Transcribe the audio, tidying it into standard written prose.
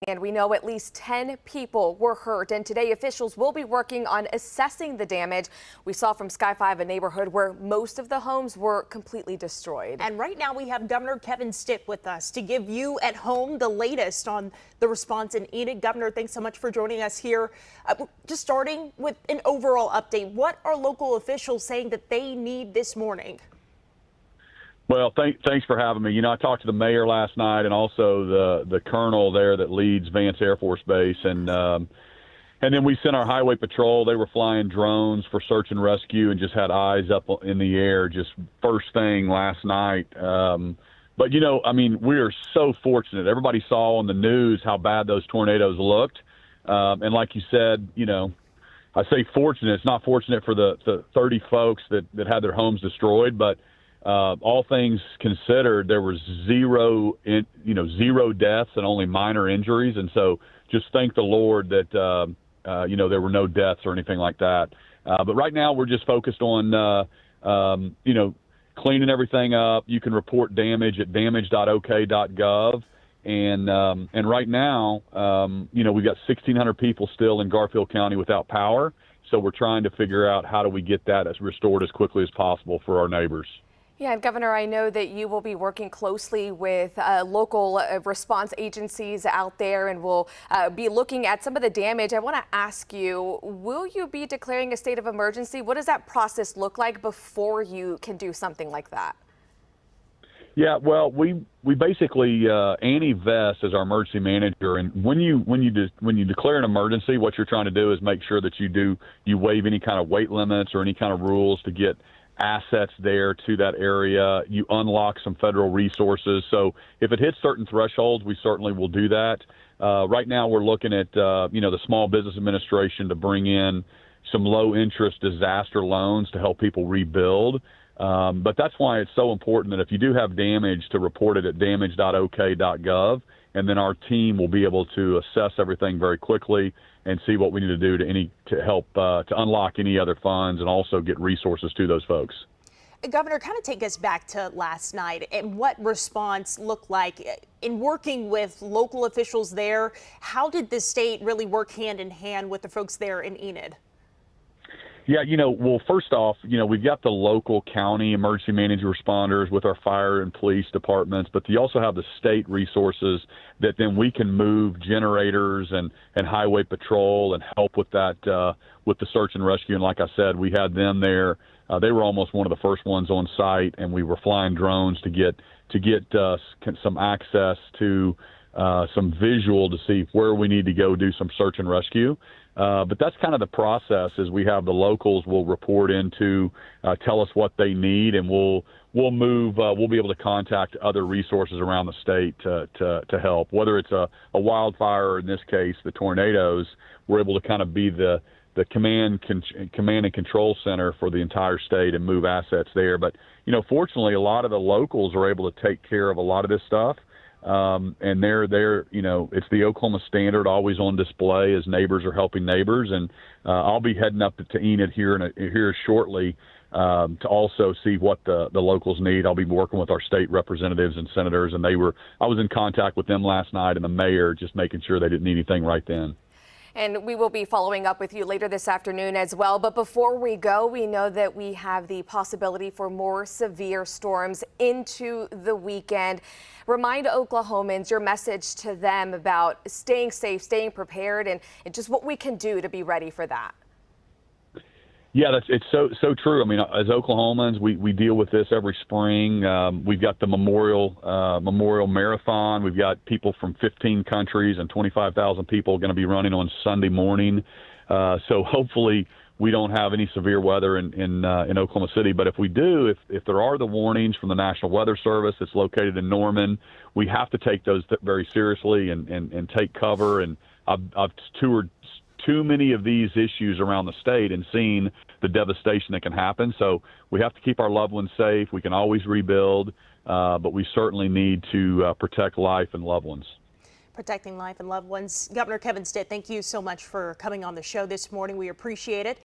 And we know at least 10 people were hurt, and today officials will be working on assessing the damage. We saw from Sky 5 a neighborhood where most of the homes were completely destroyed. And right now we have Governor Kevin Stitt with us to give you at home the latest on the response in Enid. Governor, thanks so much for joining us here. Just starting with an overall update, what are local officials saying that they need this morning? Well, thanks for having me. I talked to the mayor last night and also the colonel there that leads Vance Air Force Base, and then we sent our highway patrol. They were flying drones for search and rescue and just had eyes up in the air just first thing last night. But we are so fortunate. Everybody saw on the news how bad those tornadoes looked, and like you said, I say fortunate. It's not fortunate for the 30 folks that had their homes destroyed, but all things considered, there was zero deaths and only minor injuries. And so just thank the Lord that, there were no deaths or anything like that. But right now we're just focused on, cleaning everything up. You can report damage at damage.ok.gov. And right now, we've got 1,600 people still in Garfield County without power. So we're trying to figure out how do we get that restored as quickly as possible for our neighbors. Yeah, and Governor, I know that you will be working closely with local response agencies out there, and will be looking at some of the damage. I want to ask you, will you be declaring a state of emergency? What does that process look like before you can do something like that? Yeah, well, we basically Annie Vest is our emergency manager, and when you declare an emergency, what you're trying to do is make sure that you waive any kind of weight limits or any kind of rules to get assets there to that area. You unlock some federal resources. So if it hits certain thresholds, we certainly will do that. Right now we're looking at, the Small Business Administration to bring in some low interest disaster loans to help people rebuild. But that's why it's so important that if you do have damage, to report it at damage.ok.gov. And then our team will be able to assess everything very quickly and see what we need to do to help to unlock any other funds and also get resources to those folks. Governor, kind of take us back to last night and what response looked like in working with local officials there. How did the state really work hand in hand with the folks there in Enid? Yeah, well, first off, we've got the local county emergency management responders with our fire and police departments, but you also have the state resources that then we can move generators and highway patrol and help with that, with the search and rescue. And like I said, we had them there. They were almost one of the first ones on site, and we were flying drones to get some access to some visual to see where we need to go do some search and rescue. But that's kind of the process. Is we have the locals will report into, tell us what they need, and we'll move. We'll be able to contact other resources around the state to help. Whether it's a wildfire or in this case the tornadoes, we're able to kind of be the command and control center for the entire state and move assets there. But fortunately, a lot of the locals are able to take care of a lot of this stuff. And they're it's the Oklahoma standard always on display as neighbors are helping neighbors. And I'll be heading up to Enid here shortly to also see what the locals need. I'll be working with our state representatives and senators, and I was in contact with them last night, and the mayor, just making sure they didn't need anything right then. And we will be following up with you later this afternoon as well. But before we go, we know that we have the possibility for more severe storms into the weekend. Remind Oklahomans your message to them about staying safe, staying prepared, and just what we can do to be ready for that. Yeah, it's so true. I mean, as Oklahomans, we deal with this every spring. We've got the Memorial Marathon. We've got people from 15 countries and 25,000 people going to be running on Sunday morning. So hopefully we don't have any severe weather in Oklahoma City. But if we do, if there are the warnings from the National Weather Service that's located in Norman, we have to take those very seriously and take cover. And I've toured too many of these issues around the state and seen the devastation that can happen. So we have to keep our loved ones safe. We can always rebuild, but we certainly need to protect life and loved ones. Protecting life and loved ones. Governor Kevin Stitt, thank you so much for coming on the show this morning. We appreciate it.